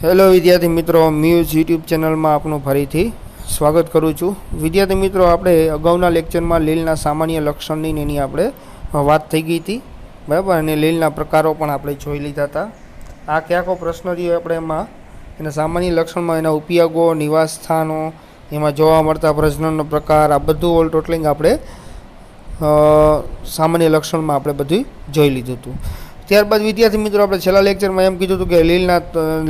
Hello વિદ્યાર્થી મિત્રો, muse YouTube ચેનલમાં આપનું ફરીથી સ્વાગત કરું છું. વિદ્યાર્થી મિત્રો, આપણે અગાઉના લેક્ચરમાં લીલના સામાન્ય લક્ષણની એની આપણે વાત થઈ ગઈ હતી, બરાબર, અને લીલના પ્રકારો પણ આપણે જોઈ લીધા હતા. આ કે આખો પ્રશ્ન રહ્યો આપણે એમાં એના સામાન્ય લક્ષણમાં એના ઉપયોગો, નિવાસ સ્થાનો, એમાં જોવા મળતા પ્રજનનનો પ્રકાર, આ બધું ઓલ ટોટલિંગ આપણે સામાન્ય લક્ષણમાં આપણે બધું જોઈ લીધું હતું. ત્યારબાદ વિદ્યાર્થી મિત્રો, આપણે છેલ્લા લેક્ચરમાં એમ કીધું હતું કે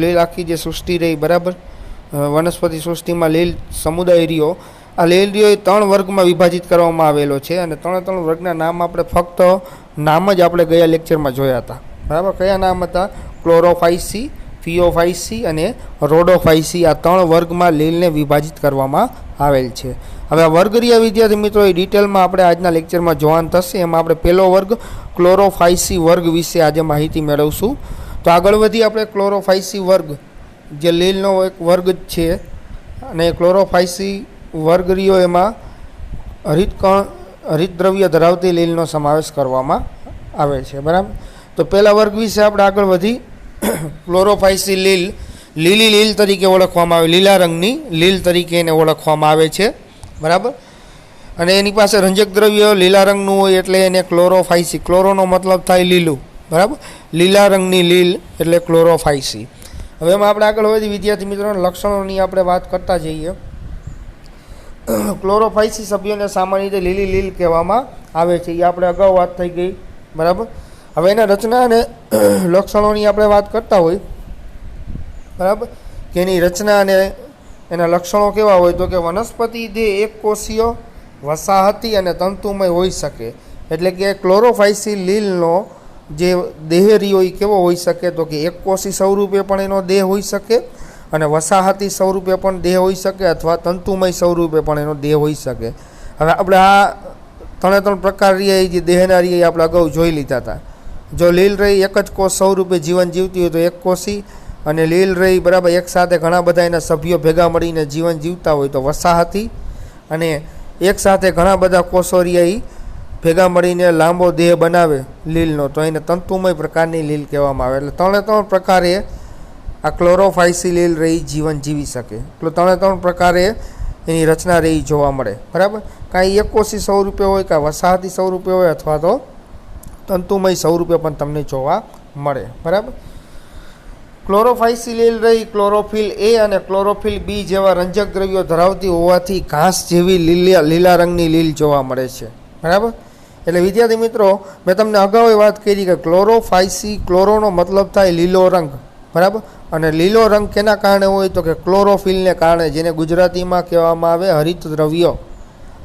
લીલ આખી જે સૃષ્ટિ રહી, બરાબર, વનસ્પતિ સૃષ્ટિમાં લીલ સમુદાય રહ્યો, આ લીલ રહ્યો એ 3 વર્ગમાં વિભાજિત કરવામાં આવેલો છે. અને 3 વર્ગના નામ આપણે ફક્ત નામ જ આપણે ગયા લેક્ચરમાં જોયા હતા, બરાબર. કયા નામ હતા? ક્લોરોફાઇસી, ફિયોફાઇસી અને રોડોફાઇસી. આ 3 વર્ગમાં લીલને વિભાજિત કરવામાં આવેલ છે. હવે આ વર્ગ રહ્યા વિદ્યાર્થી મિત્રો, એ ડિટેલમાં આપણે આજના લેક્ચરમાં જોવાનું થશે. એમાં આપણે પહેલો વર્ગ ક્લોરોફાઇસી વર્ગ વિશે આજે માહિતી મેળવશું. તો આગળ વધી આપણે ક્લોરોફાઇસી વર્ગ, જે લીલનો એક વર્ગ જ છે, અને ક્લોરોફાઇસી વર્ગ રહ્યો એમાં હરિતદ્રવ્ય ધરાવતી લીલનો સમાવેશ કરવામાં આવે છે, બરાબર. તો પહેલા વર્ગ વિશે આપણે આગળ વધી. ક્લોરોફાઇસી લીલ લીલી લીલ તરીકે ઓળખવામાં આવે, લીલા રંગની લીલ તરીકે એને ઓળખવામાં આવે છે, બરાબર. અને એની પાસે રંજક દ્રવ્ય લીલા રંગનું હોય એટલે એને ક્લોરોફાઇસી, ક્લોરોનો મતલબ થાય લીલું, બરાબર, લીલા રંગની લીલ એટલે ક્લોરોફાઇસી. હવે એમાં આપણે આગળ વધી વિદ્યાર્થી મિત્રોના લક્ષણોની આપણે વાત કરતા જઈએ. ક્લોરોફાઇસી સભ્યોને સામાન્ય રીતે લીલી લીલ કહેવામાં આવે છે, એ આપણે અગાઉ વાત થઈ ગઈ, બરાબર. હવે એના રચના અને લક્ષણોની આપણે વાત કરતા હોય, બરાબર, કે એની રચના અને એના લક્ષણો કેવા હોય, તો કે વનસ્પતિ દેહ એક કોષીય, વસાહતી અને તંતુમય હોઈ શકે. એટલે કે ક્લોરોફાઇસી લીલનો જે દેહ રહ્યો એ કેવો હોઈ શકે, તો કે એક કોષી સ્વરૂપે પણ એનો દેહ હોઈ શકે, અને વસાહતી સ્વરૂપે પણ દેહ હોઈ શકે, અથવા તંતુમય સ્વરૂપે પણ એનો દેહ હોઈ શકે. હવે આપણે આ 3 પ્રકાર રહ્યા જે દેહના રહ્યા આપણે અગાઉ જોઈ લીધા હતા. જો લીલ રહી એક જ કોષ સ્વરૂપે જીવન જીવતી હોય તો એક કોષી, અને લીલ રહી, બરાબર, એક સાથે ઘણા બધા એના સભ્યો ભેગા મળીને જીવન જીવતા હોય તો વસાહતી, અને એક સાથે ઘણા બધા કોષો રહ્યા એ ભેગા મળીને લાંબો દેહ બનાવે લીલનો તો એને તંતુમય પ્રકારની લીલ કહેવામાં આવે. એટલે 3 પ્રકારે આ ક્લોરોફાઇસી લીલ રહી જીવન જીવી શકે. એટલે 3 પ્રકારે એની રચના રહી જોવા મળે, બરાબર. કાંઈ એકકોષી સ્વરૂપે હોય, કાંઈ વસાહતી સ્વરૂપે હોય, અથવા તો તંતુમય સ્વરૂપે પણ તમને જોવા મળે, બરાબર. ક્લોરોફાઇસી લીલ રહી ક્લોરોફિલ એ અને ક્લોરોફિલ બી જેવા રંજક દ્રવ્યો ધરાવતી હોવાથી ઘાસ જેવી લીલા રંગની લીલ જોવા મળે છે, બરાબર. એટલે વિદ્યાર્થી મિત્રો, મેં તમને અગાઉ વાત કરી કે ક્લોરોફાઇસી, ક્લોરોનો મતલબ થાય લીલો રંગ, બરાબર, અને લીલો રંગ કેના કારણે હોય, તો કે ક્લોરોફિલને કારણે, જેને ગુજરાતીમાં કહેવામાં આવે હરિત દ્રવ્યો.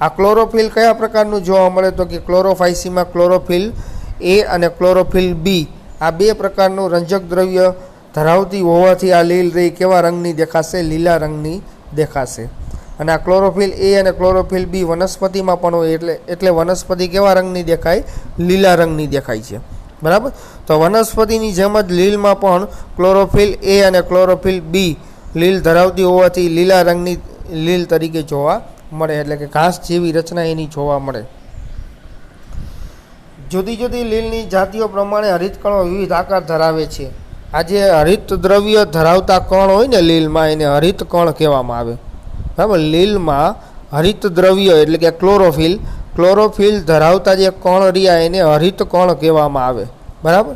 આ ક્લોરોફિલ કયા પ્રકારનું જોવા મળે, તો કે ક્લોરોફાઇસીમાં ક્લોરોફિલ એ અને ક્લોરોફિલ બી, આ 2 પ્રકારનું રંજક દ્રવ્ય ધરાવતી હોવાથી આ લીલ રહી કેવા રંગની દેખાશે? લીલા રંગની દેખાશે. અને આ ક્લોરોફિલ એ અને ક્લોરોફિલ બી વનસ્પતિમાં પણ હોય, એટલે વનસ્પતિ કેવા રંગની દેખાય? લીલા રંગની દેખાય છે, બરાબર. તો વનસ્પતિની જેમ જ લીલમાં પણ ક્લોરોફિલ એ અને ક્લોરોફિલ બી લીલ ધરાવતી હોવાથી લીલા રંગની લીલ તરીકે જોવા મળે. એટલે કે ઘાસ જેવી રચના એની જોવા મળે. જુદી જુદી લીલની જાતિઓ પ્રમાણે હરિતકણો વિવિધ આકાર ધરાવે છે. આ જે હરિત દ્રવ્ય ધરાવતા કણ હોય ને લીલમાં, એને હરિત કણ કહેવામાં આવે, બરાબર. લીલમાં હરિત દ્રવ્ય એટલે કે ક્લોરોફિલ ધરાવતા જે કણ રહ્યા એને હરિત કણ કહેવામાં આવે, બરાબર.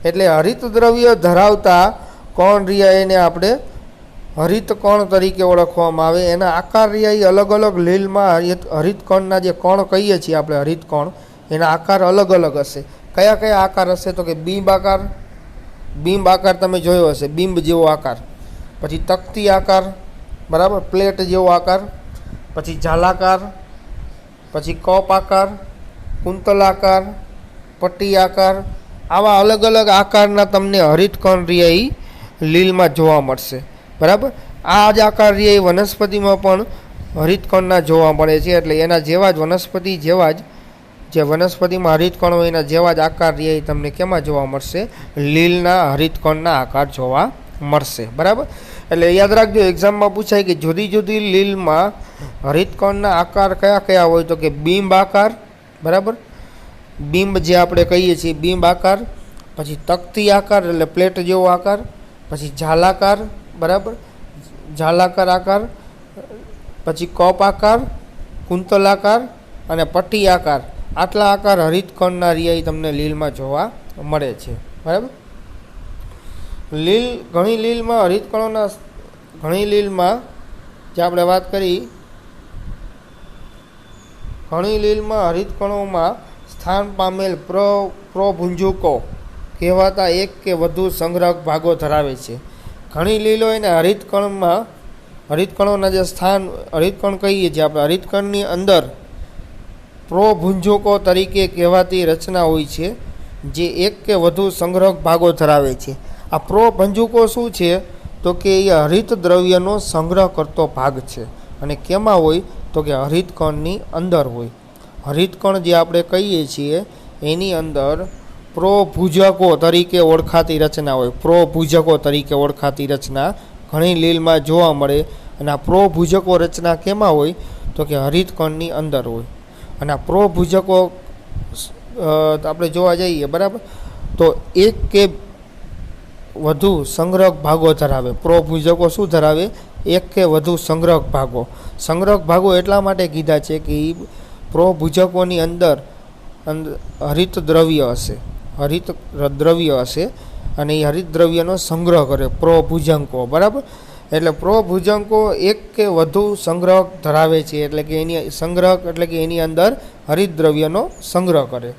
એટલે હરિત દ્રવ્ય ધરાવતા કણ રહ્યા એને આપણે હરિત કણ તરીકે ઓળખવામાં આવે. એના આકાર રહ્યા એ અલગ અલગ લીલમાં હરિત કણના જે કણ કહીએ છીએ આપણે હરિત કણ, એના આકાર અલગ અલગ હશે. કયા કયા આકાર હશે, તો કે બીંબ આકાર તમે જોયો હશે, બિંબ જેવો આકાર, પછી તકતી આકાર, બરાબર, પ્લેટ જેવો આકાર, પછી ઝાલાકાર, પછી કપ આકાર, કુંતલ આકાર, પટ્ટી આકાર. આવા અલગ અલગ આકારના તમને હરિતકણ રહ્યા એ લીલમાં જોવા મળશે, બરાબર. આ જ આકાર રહ્યા એ વનસ્પતિમાં પણ હરિતકણના જોવા મળે છે. એટલે એના જેવા જ વનસ્પતિ જેવા જ જે વનસ્પતિમાં હરિતકણ હોય એના જેવા જ આકાર રહ્યા એ તમને કેમાં જોવા મળશે? લીલના હરિતકણના આકાર જોવા મળશે, બરાબર. એટલે યાદ રાખજો, એક્ઝામમાં પૂછાય કે જુદી જુદી લીલમાં હરિતકણના આકાર કયા કયા હોય, તો કે બિંબ આકાર, બરાબર, બિંબ જે આપણે કહીએ છીએ બિંબ આકાર, પછી તકતી આકાર એટલે પ્લેટ જેવો આકાર, પછી ઝાલાકાર, બરાબર, ઝાલાકાર આકાર, પછી કપ આકાર, કુંતલ આકાર અને પટ્ટી આકાર, આટલા આકાર હરિતકણના રિયાઈ તમને લીલમાં જોવા મળે છે. બરાબર, લીલ ઘણી લીલમાં હરિતકણોના ઘણી લીલમાં જે આપણે વાત કરી, ઘણી લીલમાં હરિતકણોમાં સ્થાન પામેલ પ્રભુંજકો કહેવાતા એક કે વધુ સંગ્રહક ભાગો ધરાવે છે. ઘણી લીલો એને હરિતકણોના જે સ્થાન હરિતકણ કહીએ છીએ આપણે, હરિતકણની અંદર પ્રભુંજકો તરીકે કહેવાતી રચના હોય છે જે એક કે વધુ સંગ્રહક ભાગો ધરાવે છે. આ પ્રભુંજકો શું છે તો કે એ હરિત દ્રવ્યનો સંગ્રહ કરતો ભાગ છે. અને કેમાં હોય તો કે હરિતકણની અંદર હોય. હરિતકણ જે આપણે કહીએ છીએ એની અંદર પ્રભુજકો તરીકે ઓળખાતી રચના હોય. પ્રભુજકો તરીકે ઓળખાતી રચના ઘણી લીલમાં જોવા મળે. અને આ પ્રભુજકો રચના કેમાં હોય તો કે હરિતકણની અંદર હોય. અને આ પ્રભુજકો આપણે જોવા જઈએ, બરાબર, તો એક કે વધુ સંગ્રહક ભાગો ધરાવે. પ્રભુજકો શું ધરાવે? એક કે વધુ સંગ્રહક ભાગો. સંગ્રહક ભાગો એટલા માટે કીધા છે કે એ પ્રભુજકોની અંદર હરિત દ્રવ્ય હશે અને એ હરિત દ્રવ્યનો સંગ્રહ કરે, પ્રભુજકો. બરાબર, એટલે પ્રભુજકો એક કે વધુ સંગ્રહક ધરાવે છે, એટલે કે એની સંગ્રહક એટલે કે એની અંદર હરિત દ્રવ્યનો સંગ્રહ કરે.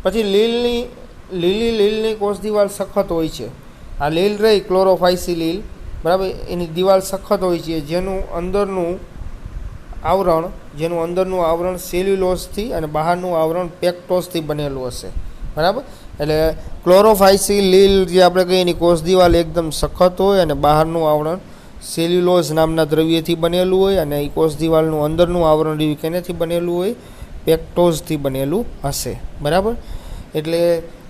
પછી લીલી લીલની કોષ દિવાલ સખત હોય છે. આ લીલ રહી ક્લોરોફાઇસી લીલ, બરાબર, એની દિવાલ સખત હોય છે, જેનું અંદરનું આવરણ સેલ્યુલોઝથી અને બહારનું આવરણ પેક્ટોઝથી બનેલું હશે. બરાબર, એટલે ક્લોરોફાઇસી લીલ જે આપણે કહીએ એની કોષ દિવાલ એકદમ સખત હોય અને બહારનું આવરણ સેલ્યુલોઝ નામના દ્રવ્યથી બનેલું હોય અને એ કોષ દિવાલનું અંદરનું આવરણ કેનેથી બનેલું હોય? પેક્ટોઝથી બનેલું હશે. બરાબર, એટલે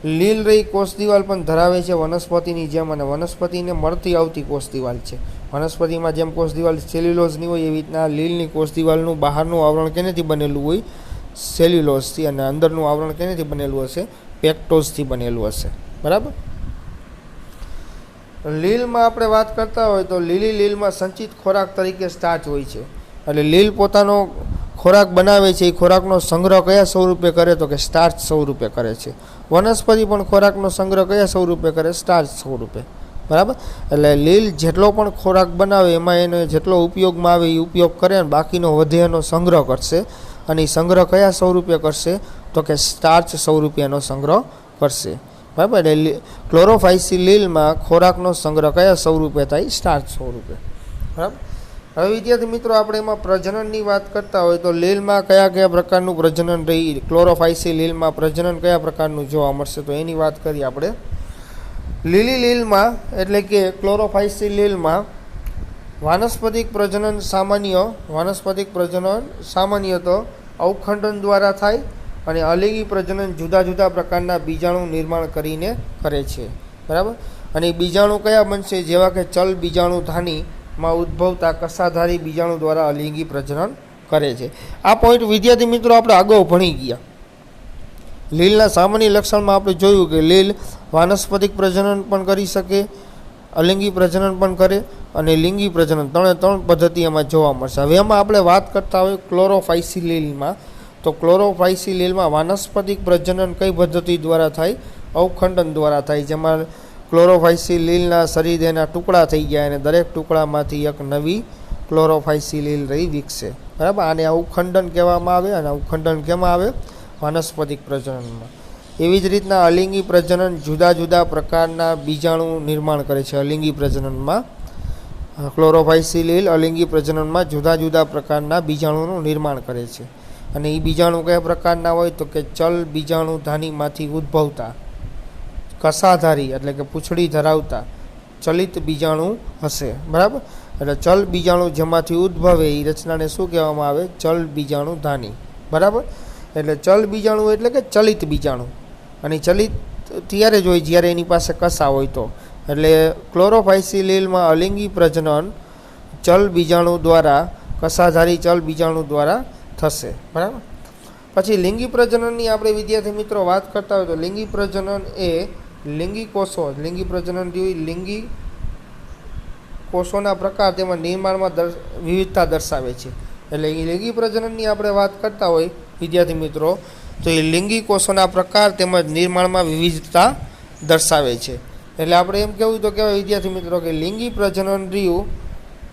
લીલ રહી કોષ દિવાલ પણ ધરાવે છે વનસ્પતિની જેમ, અને વનસ્પતિને મળતી આવતી કોષ દિવાલ છે. વનસ્પતિમાં જેમ કોષ દિવાલ સેલ્યુલોઝની હોય એવી રીતના લીલની કોષ દિવાલનું બહારનું આવરણ કેનેથી બનેલું હોય? સેલ્યુલોઝથી, અને અંદરનું આવરણ કેનેથી બનેલું હશે? પેક્ટોઝથી બનેલું હશે. બરાબર, લીલમાં આપણે વાત કરતા હોય તો લીલી લીલમાં સંચિત ખોરાક તરીકે સ્ટાર્ચ હોય છે. એટલે લીલ પોતાનો ખોરાક બનાવે છે, એ ખોરાકનો સંગ્રહ કયા સ્વરૂપે કરે તો કે સ્ટાર્ચ સ્વરૂપે કરે છે. વનસ્પતિ પણ ખોરાકનો સંગ્રહ કયા સ્વરૂપે કરે? સ્ટાર્ચ સ્વરૂપે. બરાબર, એટલે લીલ જેટલો પણ ખોરાક બનાવે એમાં એને જેટલો ઉપયોગમાં આવે એ ઉપયોગ કરે, અને બાકીનો વધે એનો સંગ્રહ કરશે. અને એ સંગ્રહ કયા સ્વરૂપે કરશે તો કે સ્ટાર્ચ સ્વરૂપે એનો સંગ્રહ કરશે. બરાબર, એટલે ક્લોરોફાઇસી લીલમાં ખોરાકનો સંગ્રહ કયા સ્વરૂપે થાય? સ્ટાર્ચ સ્વરૂપે. બરાબર, હવે વિદ્યાર્થી મિત્રો આપણે એમાં પ્રજનનની વાત કરતા હોય તો લીલમાં કયા કયા પ્રકારનું પ્રજનન રહી, ક્લોરોફાઇસી લીલમાં પ્રજનન કયા પ્રકારનું જોવા મળશે તો એની વાત કરીએ આપણે. લીલી લીલમાં એટલે કે ક્લોરોફાઇસી લીલમાં વાનસ્પતિક પ્રજનન સામાન્યતઃ અવખંડન દ્વારા થાય, અને અલિંગી પ્રજનન જુદા જુદા પ્રકારના બીજાણુ નિર્માણ કરીને કરે છે. બરાબર, અને એ બીજાણુ કયા બનશે? જેવા કે ચલ બીજાણુ ધાનીમાં ઉદ્ભવતા કસાધારી બીજાણુ દ્વારા અલિંગી પ્રજનન કરે છે. આ પોઈન્ટ વિદ્યાર્થી મિત્રો આપણે અગાઉ ભણી ગયા. લીલના સામાન્ય લક્ષણમાં આપણે જોયું કે લીલ વાનસ્પતિક પ્રજનન પણ કરી શકે, અલિંગી પ્રજનન પણ કરે અને લિંગી પ્રજનન, ત્રણ પદ્ધતિ એમાં જોવા મળશે. હવે એમાં આપણે વાત કરતા હોય ક્લોરોફાઇસી લીલમાં, તો ક્લોરોફાઇસી લીલમાં વાનસ્પતિક પ્રજનન કઈ પદ્ધતિ દ્વારા થાય? અવખંડન દ્વારા થાય, જેમાં ક્લોરોફાઇસી લીલના શરીર એના ટુકડા થઈ ગયા અને દરેક ટુકડામાંથી એક નવી ક્લોરોફાઇસી લીલ રહી વિકસે. બરાબર, આને અવખંડન કહેવામાં આવે. અને અવખંડન કેમાં આવે? વાનસ્પતિક પ્રજનનમાં. એવી જ રીતના અલિંગી પ્રજનન જુદા જુદા પ્રકારના બીજાણુ નિર્માણ કરે છે. અલિંગી પ્રજનનમાં ક્લોરોફાઇસી લીલ અલિંગી પ્રજનનમાં જુદા જુદા પ્રકારના બીજાણુનું નિર્માણ કરે છે. અને એ બીજાણુ કયા પ્રકારના હોય તો કે ચલ બીજાણુ ધાનીમાંથી ઉદ્ભવતા કસાધારી એટલે કે પૂંછડી ધરાવતા ચલિત બીજાણુ હશે. બરાબર, એટલે ચલ બીજાણુ જેમાંથી ઉદ્ભવે એ રચનાને શું કહેવામાં આવે? ચલ બીજાણુ ધાની. બરાબર, એટલે ચલ બીજાણુ એટલે કે ચલિત બીજાણુ, અને ચલિત ત્યારે જ હોય જ્યારે એની પાસે કસા હોય તો. એટલે ક્લોરોફાઇસી લીલમાં અલિંગી પ્રજનન ચલ બીજાણુ દ્વારા, કસાધારી ચલ બીજાણુ દ્વારા થશે. બરાબર, પછી લિંગી પ્રજનનની આપણે વિદ્યાર્થી મિત્રો વાત કરતા હોય તો લિંગી પ્રજનન એ લિંગી કોષો, લિંગી પ્રજનન જેવી લિંગી કોષોના પ્રકાર તેમજ નિર્માણમાં વિવિધતા દર્શાવે છે. એટલે એ લિંગી પ્રજનનની આપણે વાત કરતા હોય વિદ્યાર્થી મિત્રો, તો એ લિંગી કોષોના પ્રકાર તેમજ નિર્માણમાં વિવિધતા દર્શાવે છે. એટલે આપણે એમ કહેવું તો કહેવાય વિદ્યાર્થી મિત્રો કે લિંગી પ્રજનન રહ્યું,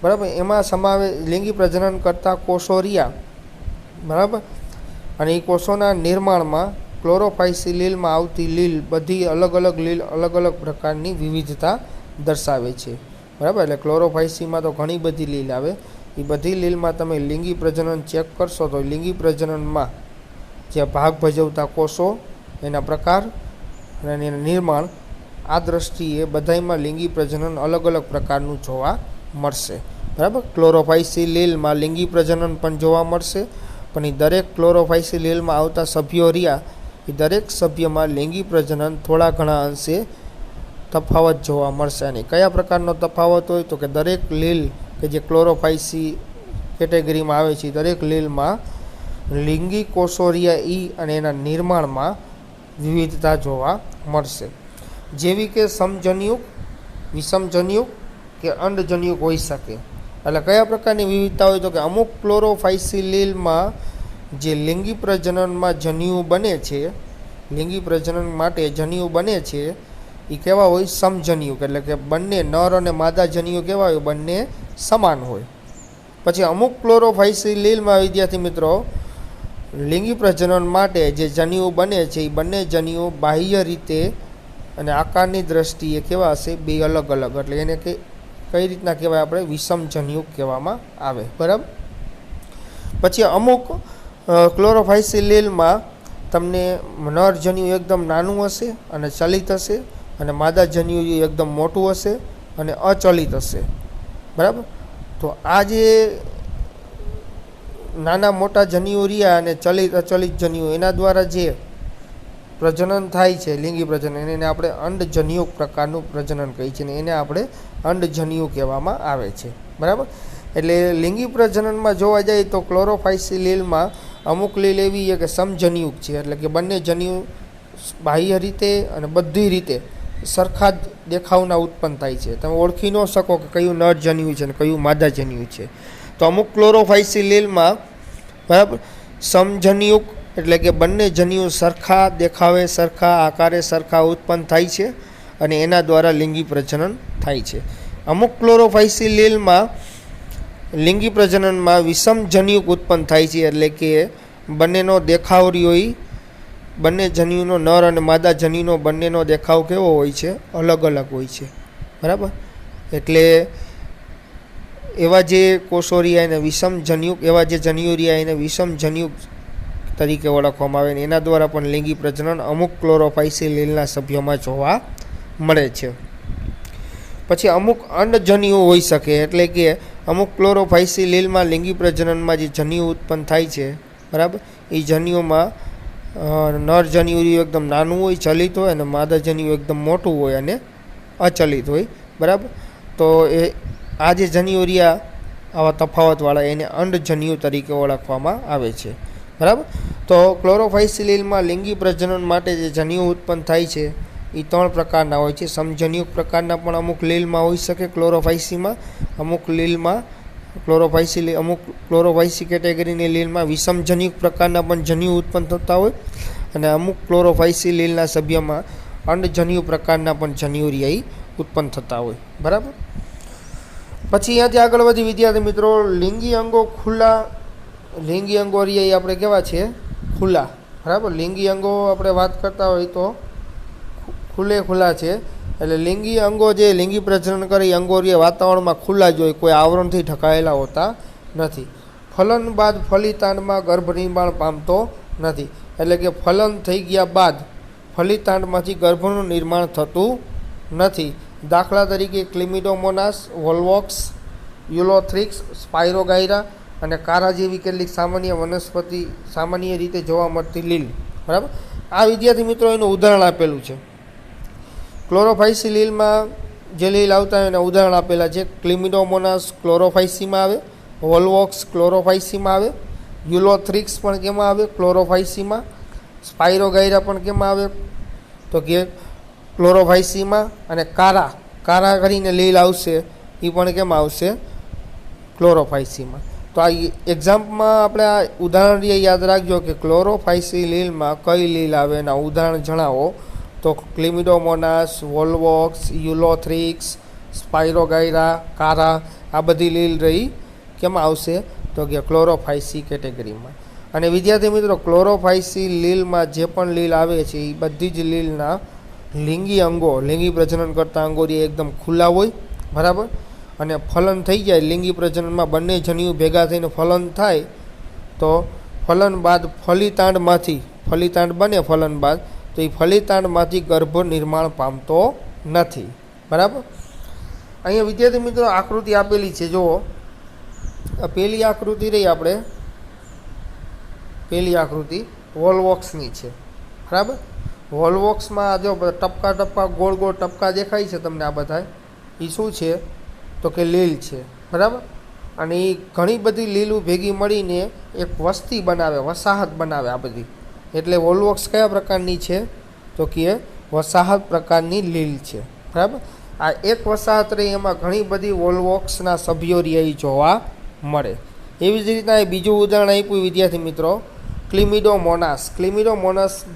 બરાબર, એમાં લિંગી પ્રજનન કરતા કોષો રહ્યા, બરાબર, અને એ કોષોના નિર્માણમાં ક્લોરોફાઇસી લીલમાં આવતી લીલ બધી અલગ અલગ પ્રકારની વિવિધતા દર્શાવે છે, બરાબર. એટલે ક્લોરોફાઇસીમાં તો ઘણી બધી લીલ આવે, એ બધી લીલમાં તમે લિંગી પ્રજનન ચેક કરશો તો લિંગી પ્રજનનમાં જે ભાગ ભજવતા કોષો, એના પ્રકાર અને એના નિર્માણ, આ દ્રષ્ટિએ બધામાં લિંગી પ્રજનન અલગ પ્રકારનું જોવા મળશે, બરાબર. ક્લોરોફાઇસી લીલમાં લિંગી પ્રજનન પણ જોવા મળશે, પણ એ દરેક ક્લોરોફાઇસી લીલમાં આવતા સભ્યો રહ્યા એ દરેક સભ્યમાં લિંગી પ્રજનન થોડા ઘણા અંશે તફાવત જોવા મળશે. અને કયા પ્રકારનો તફાવત હોય તો કે દરેક લીલ કે જે ક્લોરોફાઇસી કેટેગરીમાં આવે છે દરેક લીલમાં લિંગી કોષોરિયા અને એના નિર્માણમાં વિવિધતા જોવા મળશે, જેવી કે સમજન્યુક, વિષમજન્યુક કે અંડજન્યુક હોઈ શકે. એટલે કયા પ્રકારની વિવિધતા હોય તો કે અમુક ક્લોરોફાઇસી લીલમાં જે લિંગી પ્રજનનમાં જન્યુ બને છે, લિંગી પ્રજનન માટે જન્યુ બને છે, એ કેવા હોય? સમજન્યુક. એટલે કે બંને નર અને માદા જન્યુ કેવા હોય? બંને સમાન હોય. પછી અમુક ક્લોરોફાઇસી લીલમાં વિદ્યાર્થી મિત્રો લિંગી પ્રજનન માટે જે જન્યુ બને છે એ બંને જન્યુ બાહ્ય રીતે અને આકારની દ્રષ્ટિએ કેવા હશે? બે અલગ. એટલે એને કઈ રીતના કહેવાય? આપણે વિષમજન્યુક કહેવામાં આવે, બરાબર. પછી અમુક ક્લોરોફાઇસી લીલમાં તમને નર જન્યુ એકદમ નાનું હશે અને ચલિત હશે, અને માદા જન્યુ એકદમ મોટું હશે અને અચલિત હશે, બરાબર. તો આ જે નાના મોટા જન્યુ રહ્યા અને અચલિત જન્યુ, એના દ્વારા જે પ્રજનન થાય છે લિંગી પ્રજનન, એને આપણે અંડજન્યુક પ્રકારનું પ્રજનન કહીએ છીએ, એને આપણે અંડજન્યુ કહેવામાં આવે છે, બરાબર. એટલે લિંગી પ્રજનનમાં જોવા જાય તો ક્લોરોફાઇસી લીલમાં અમુક લીલ એવી છે કે સમજન્યુક છે, એટલે કે બંને જન્યુ બાહ્ય રીતે અને બધી રીતે સરખા જ દેખાવના ઉત્પન્ન થાય છે. તમે ઓળખી ન શકો કે કયું નર જન્યુ છે અને કયું માદા જન્યુ છે. તો અમુક ક્લોરોફાઇસી લીલમાં, બરાબર, સમજન્યુક એટલે કે બંને જન્યુ સરખા દેખાવે, સરખા આકારે, સરખા ઉત્પન્ન થાય છે અને એના દ્વારા લિંગી પ્રજનન થાય છે. અમુક ક્લોરોફાઇસી લીલમાં લિંગી પ્રજનનમાં વિષમજન્યુક ઉત્પન્ન થાય છે, એટલે કે બંનેનો દેખાવ રહ્યો, બંને જન્યુનો નર અને માદા જન્યુનો બંનેનો દેખાવ કેવો હોય છે? અલગ હોય છે, બરાબર. એટલે એવા જે કોષો રહ્યા એને વિષમજન્યુક, એવા જે જન્યુ રહ્યા એને વિષમજન્યુક તરીકે ઓળખવામાં આવે, એના દ્વારા પણ લિંગી પ્રજનન અમુક ક્લોરોફાઇસી લીલના સભ્યોમાં જોવા મળે છે. પછી અમુક અંડજન્યુ હોઈ શકે, એટલે કે અમુક ક્લોરોફાઇસી લીલમાં લિંગી પ્રજનનમાં જે જન્યુ ઉત્પન્ન થાય છે, બરાબર, એ જન્યુમાં નર જન્યુ એકદમ નાનું હોય, ચલિત હોય, અને માદા જન્યુ એકદમ મોટું હોય અને અચલિત હોય, બરાબર. તો આ જે જન્યુ રહ્યા આવા તફાવતવાળા એને અંડજન્યુ તરીકે ઓળખવામાં આવે છે, બરાબર. તો ક્લોરોફાઇસી લીલમાં લિંગી પ્રજનન માટે જે જન્યુ ઉત્પન્ન થાય છે એ 3 પ્રકારના હોય છે. સમજન્યુક પ્રકારના પણ અમુક લીલમાં હોઈ શકે ક્લોરોફાઇસીમાં, અમુક લીલમાં અમુક ક્લોરોફાઇસી કેટેગરીની લીલમાં વિષમજન્યુક પ્રકારના પણ જન્યુ ઉત્પન્ન થતા હોય, અને અમુક ક્લોરોફાઇસી લીલના સભ્યમાં અંડજન્યુ પ્રકારના પણ જન્યુ રહ્યા ઉત્પન્ન થતા હોય, બરાબર. પછી અહીંયાથી આગળ વધી વિદ્યાર્થી મિત્રો, લિંગી અંગો ખુલ્લા, લિંગી અંગો રહ્યા એ આપણે કેવા છે? ખુલ્લા, બરાબર. લિંગી અંગો આપણે વાત કરતા હોય તો ખુલ્લા છે. એટલે લિંગી અંગો જે લિંગી પ્રજનન કરે એ અંગો રહ્યા વાતાવરણમાં ખુલ્લા જ હોય, કોઈ આવરણથી ઢંકાયેલા હોતા નથી. ફલન બાદ ફલિતાંડમાં ગર્ભ નિર્માણ પામતો નથી, એટલે કે ફલન થઈ ગયા બાદ ફલિતાંડમાંથી ગર્ભનું નિર્માણ થતું નથી. દાખલા તરીકે ક્લિમિડોમોનાસ, વોલ્વોક્સ, યુલોથ્રિક્સ, સ્પાયરોગાયરા અને કારા જેવી કેટલીક સામાન્ય રીતે જોવા મળતી લીલ, બરાબર. આ વિદ્યાર્થી મિત્રો એનું ઉદાહરણ આપેલું છે. ક્લોરોફાઇસી લીલમાં જે લીલ આવતા હોય એના ઉદાહરણ આપેલા છે. ક્લિમિડોમોનાસ ક્લોરોફાઇસીમાં આવે, વોલ્વોક્સ ક્લોરોફાઇસીમાં આવે, યુલોથ્રિક્સ પણ કેમાં આવે? ક્લોરોફાઇસીમાં. સ્પાયરોગાયરા પણ કેમાં આવે? તો કે ક્લોરોફાઇસીમાં. અને કારા કરીને લીલ આવશે એ પણ કેમ આવશે? ક્લોરોફાઇસીમાં. તો આ એક્ઝામ્પલમાં આપણે આ ઉદાહરણ યાદ રાખજો કે ક્લોરોફાઇસી લીલમાં કઈ લીલ આવે એના ઉદાહરણ જણાવો. તો ક્લિમિડોમોનાસ, વોલ્વોક્સ, યુલોથ્રિક્સ, સ્પાઇરોગાયરા, કારા, આ બધી લીલ રહી કેમાં આવશે? તો કે ક્લોરોફાઇસી કેટેગરીમાં. અને વિદ્યાર્થી મિત્રો, ક્લોરોફાઇસી લીલમાં જે પણ લીલ આવે છે એ બધી જ લીલના લિંગી અંગો, લિંગી પ્રજનન કરતા અંગો એકદમ ખુલ્લા હોય, બરાબર. અને ફલન થઈ જાય, લિંગી પ્રજનનમાં બંને જન્યુ ભેગા થઈને ફલન થાય, તો ફલન બાદ ફલિતાંડ બને ફલન બાદ, તો એ ફલિતાંડમાંથી ગર્ભ નિર્માણ પામતો નથી, બરાબર. અહીંયા વિદ્યાર્થી મિત્રો આકૃતિ આપેલી છે, જુઓ. પહેલી આકૃતિ રહી આપણે, પહેલી આકૃતિ વોલ્વોક્સની છે, બરાબર. વોલ્વોક્સમાં જો ટપકા ગોળ ગોળ ટપકા દેખાય છે તમને, આ બધા એ શું છે? તો કે લીલ છે, બરાબર. અને એ ઘણી બધી લીલું ભેગી મળીને એક વસ્તી બનાવે, વસાહત બનાવે આ બધી. એટલે વોલ્વોક્સ કયા પ્રકારની છે? તો કે વસાહત પ્રકારની લીલ છે, બરાબર. આ એક વસાહત રહી, એમાં ઘણી બધી વોલ્વોક્સના સભ્યો રહી જોવા મળે. એવી જ રીતના એ બીજું ઉદાહરણ આપ્યું વિદ્યાર્થી મિત્રો, ક્લિમિડોમોનાસ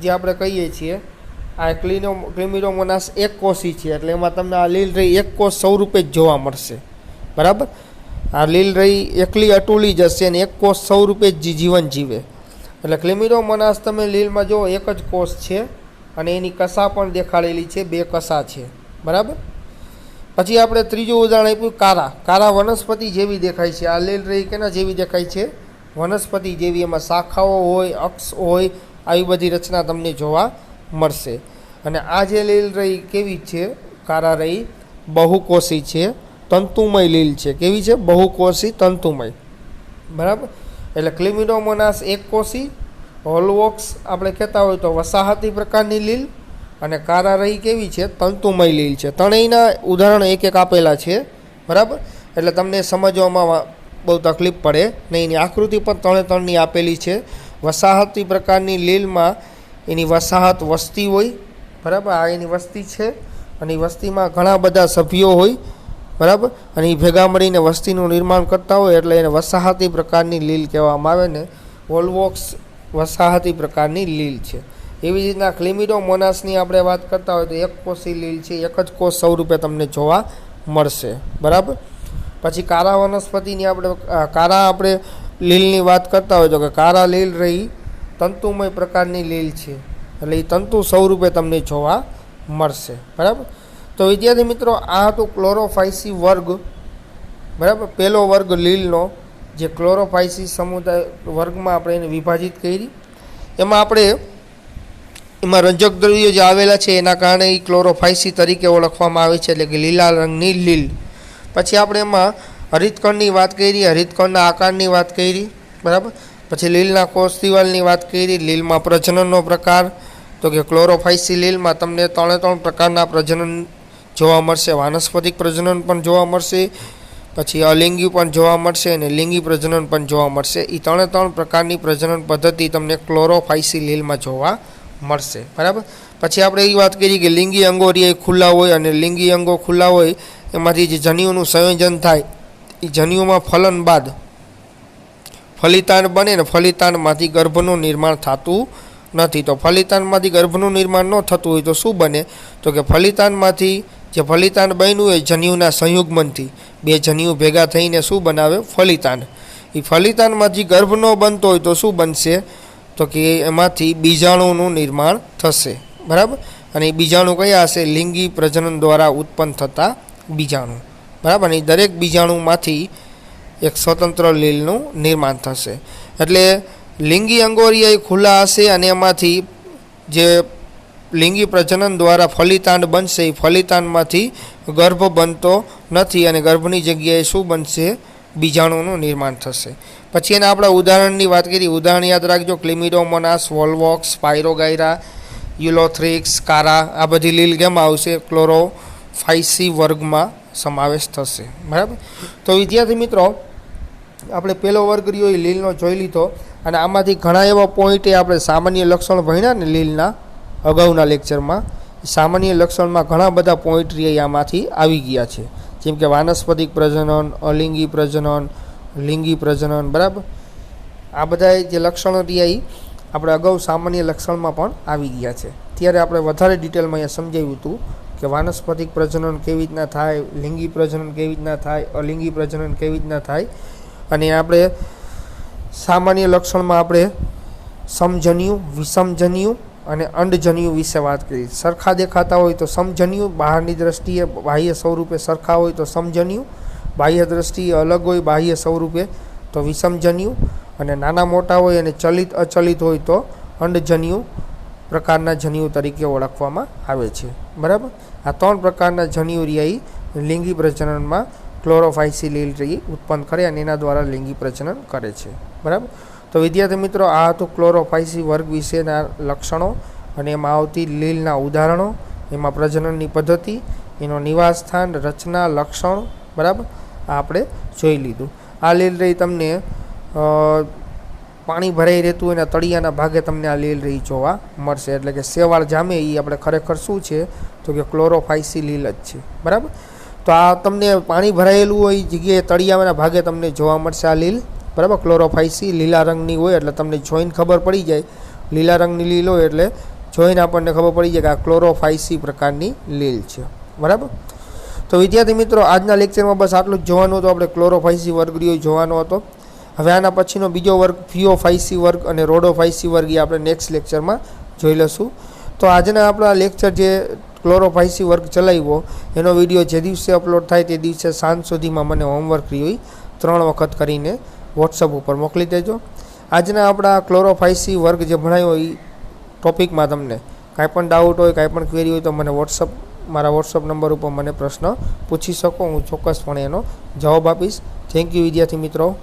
જે આપણે કહીએ છીએ, આ ક્લિમિડોમોનાસ એક કોષી છે, એટલે એમાં તમને આ લીલ રહી એક કોષ સ્વરૂપે જ જોવા મળશે, બરાબર. આ લીલ રહી એકલી અટુલી જ હશે અને એક કોષ સ્વરૂપે જ જીવન જીવે. એટલે ક્લિમિડોમોનાસ તમે લીલમાં જુઓ એક જ કોષ છે અને એની કસા પણ દેખાડેલી છે, 2 કસા છે, બરાબર. પછી આપણે ત્રીજું ઉદાહરણ આપ્યું કારા વનસ્પતિ જેવી દેખાય છે. આ લીલ રહી કેના જેવી દેખાય છે? વનસ્પતિ જેવી. એમાં શાખાઓ હોય, અક્ષ હોય, આવી બધી રચના તમને જોવા મળશે. અને આ જે લીલ રહી કેવી છે? કારા રહી બહુકોષી છે, તંતુમય લીલ છે. કેવી છે? બહુકોષી, તંતુમય, બરાબર. એટલે ક્લિમિડોમોનાસ એક કોષી, વોલ્વોક્સ આપણે કહેતા હોય તો વસાહતી પ્રકારની લીલ, અને કારા રહી કેવી છે? તંતુમય લીલ છે. ત્રણેયના ઉદાહરણ એક આપેલા છે, બરાબર. એટલે તમને સમજવામાં બહુ તકલીફ પડે નહીં. એની આકૃતિ પણ ત્રણની આપેલી છે. વસાહતી પ્રકારની લીલમાં એની વસાહત વસ્તી હોય, બરાબર. આ એની વસ્તી છે અને એ વસ્તીમાં ઘણા બધા સભ્યો હોય, બરાબર. અને એ ભેગા મળીને વસ્તીનું નિર્માણ કરતા હોય, એટલે એને વસાહતી પ્રકારની લીલ કહેવામાં આવે ને. વોલ્વોક્સ વસાહતી પ્રકારની લીલ છે. એવી રીતના ક્લિમિડોમોનાસની આપણે વાત કરતા હોય તો એક કોષી લીલ છે, એક જ કોષ સ્વરૂપે તમને જોવા મળશે, બરાબર. પછી કારા વનસ્પતિની આપણે લીલની વાત કરતા હોય તો કે કારા લીલ રહી તંતુમય પ્રકારની લીલ છે, એટલે એ તંતુ સ્વરૂપે તમને જોવા મળશે, બરાબર. તો વિદ્યાર્થી મિત્રો, આ હતો ક્લોરોફાઇસી વર્ગ, બરાબર. પહેલો વર્ગ લીલનો, જે ક્લોરોફાઇસી સમુદાય વર્ગમાં આપણે એને વિભાજિત કરી. એમાં રંજક દ્રવ્યો જે આવેલા છે એના કારણે એ ક્લોરોફાઇસી તરીકે ઓળખવામાં આવે છે, એટલે કે લીલા રંગની લીલ. પછી આપણે એમાં હરિતકણની વાત કરી, હરિતકણના આકારની વાત કરી, બરાબર. પછી લીલના કોષ દિવાલની વાત કરી. લીલમાં પ્રજનનનો પ્રકાર, તો કે ક્લોરોફાઇસી લીલમાં તમને 3 પ્રકારના પ્રજનન જોવા મળશે. વાનસ્પતિક પ્રજનન પણ જોવા મળશે, પછી અલિંગી પણ જોવા મળશે અને લિંગી પ્રજનન પણ જોવા મળશે. એ 3 પ્રકારની પ્રજનન પદ્ધતિ તમને ક્લોરોફાઇસી લીલમાં જોવા મળશે, બરાબર. પછી આપણે એ વાત કરી કે લિંગી અંગો એ ખુલ્લા હોય, અને લિંગી અંગો ખુલ્લા હોય એમાંથી જે જન્યુનું સંયોજન થાય, એ જન્યુમાં ફલન બાદ ફલિતાંડ બને ને ફલિતાંડમાંથી ગર્ભનું નિર્માણ થતું નથી. તો ફલિતાંડમાંથી ગર્ભનું નિર્માણ ન થતું હોય તો શું બને? તો કે ફલિતાંડમાંથી જે ફલિતાંડ બન્યું હોય જન્યુના સંયુગ્મનથી 2 જન્યુ ભેગા થઈને શું બનાવે? ફલિતાંડ. એ ફલિતાંડમાંથી ગર્ભ ન બનતો હોય તો શું બનશે? તો કે એમાંથી બીજાણુનું નિર્માણ થશે, બરાબર. અને એ બીજાણુ કયા હશે? લિંગી પ્રજનન દ્વારા ઉત્પન્ન થતા બીજાણુ, બરાબર. અને દરેક બીજાણુમાંથી એક સ્વતંત્ર લીલનું નિર્માણ થશે. એટલે લિંગી અંગોરિયા ખુલ્લા હશે અને એમાંથી જે લિંગી પ્રજનન દ્વારા ફલિતાંડ બનશે, એ ફલિતાંડમાંથી ગર્ભ બનતો નથી અને ગર્ભની જગ્યાએ શું બનશે? બીજાણુનું નિર્માણ થશે. પછી એના આપણે ઉદાહરણની વાત કરી. ઉદાહરણ યાદ રાખજો: ક્લિમિડોમોનાસ, વોલ્વોક્સ, સ્પાઇરોગાયરા, યુલોથ્રિક્સ, કારા. આ બધી લીલ કેમાં આવશે? ક્લોરોફાઇસી વર્ગમાં સમાવેશ થશે, બરાબર. તો વિદ્યાર્થી મિત્રો, આપણે પહેલો વર્ગ રહ્યો એ લીલનો જોઈ લીધો, અને આમાંથી ઘણા એવા પોઈન્ટે આપણે સામાન્ય લક્ષણ ભણ્યા ને લીલના અગાઉના લેક્ચરમાં. સામાન્ય લક્ષણમાં ઘણા બધા પોઈન્ટ આમાંથી આવી ગયા છે. જેમ કે વાનસ્પતિક પ્રજનન, અલિંગી પ્રજનન, લિંગી પ્રજનન, બરાબર. આ બધા જે લક્ષણો રહ્યા એ આપણે અગાઉ સામાન્ય લક્ષણમાં પણ આવી ગયા છે. ત્યારે આપણે વધારે ડિટેલમાં અહીંયા સમજાવ્યું હતું કે વાનસ્પતિક પ્રજનન કેવી રીતના થાય, લિંગી પ્રજનન કેવી રીતના થાય, અલિંગી પ્રજનન કેવી રીતના થાય. અને આપણે સામાન્ય લક્ષણમાં આપણે સમજન્યુ, વિષમજન્યુ અને અંડજન્યુ વિશે વાત કરી. સરખા દેખાતા હોય તો સમજન્યુ, બહારની દ્રષ્ટિએ બાહ્ય સ્વરૂપે સરખા હોય તો સમજન્યુ, બાહ્ય દ્રષ્ટિએ અલગ હોય બાહ્ય સ્વરૂપે તો વિષમજન્યુ, અને નાના મોટા હોય અને ચલિત અચલિત હોય તો અંડજન્યુ પ્રકારના જન્યુ તરીકે ઓળખવામાં આવે છે. બરાબર. આ 3 પ્રકારના જન્યુ રહ્યા લિંગી પ્રજનનમાં ક્લોરોફાઇસી લીલ રહી ઉત્પન્ન કરે અને એના દ્વારા લિંગી પ્રજનન કરે છે. બરાબર. તો વિદ્યાર્થી મિત્રો, આ હતું ક્લોરોફાઇસી વર્ગ વિશેના લક્ષણો અને એમાં આવતી લીલના ઉદાહરણો, એમાં પ્રજનનની પદ્ધતિ, એનો નિવાસસ્થાન, રચના, લક્ષણ. બરાબર. આ આપણે જોઈ લીધું. આ લીલ રહી તમને પાણી ભરાઈ રહેતું હોય એના તળિયાના ભાગે તમને આ લીલ રહી જોવા મળશે. એટલે કે શેવાળ જામે એ આપણે ખરેખર શું છે તો કે ક્લોરોફાઇસી લીલ જ છે. બરાબર. તો આ તમને પાણી ભરાયેલું હોય જગ્યાએ તળિયાના ભાગે તમને જોવા મળશે આ લીલ. બરાબર. ક્લોરોફાઇસી લીલા રંગની હોય એટલે તમને જોઈને ખબર પડી જાય. લીલા રંગની લીલ હોય એટલે જોઈને આપણને ખબર પડી જાય કે આ ક્લોરોફાઇસી પ્રકારની લીલ છે. બરાબર. તો વિદ્યાર્થી મિત્રો, આજના લેક્ચરમાં બસ આટલું જ જોવાનું હતું. આપણે ક્લોરોફાઇસી વર્ગ જોવાનો હતો. હવે આના પછીનો બીજો વર્ગ ફિયોફાઇસી વર્ગ અને રોડોફાઇસી વર્ગ એ આપણે નેક્સ્ટ લેક્ચરમાં જોઈ લઈશું. તો આજના આપણા લેક્ચર જે ક્લોરોફાઇસી વર્ગ ચલાવ્યો એનો વિડીયો જે દિવસે અપલોડ થાય તે દિવસે સાંજ સુધીમાં મને હોમવર્ક રહ્યું 3 વખત કરીને વોટ્સઅપ ઉપર મોકલી દેજો. આજના આપણા ક્લોરોફાઇસી વર્ગ જે ભણાયો એ ટોપિકમાં તમને કાંઈ પણ ડાઉટ હોય, કાંઈ પણ ક્વેરી હોય તો મને મારા વોટ્સઅપ નંબર ઉપર મને પ્રશ્ન પૂછી શકો. હું ચોક્કસપણે એનો જવાબ આપીશ. થેન્ક યુ વિદ્યાર્થી મિત્રો.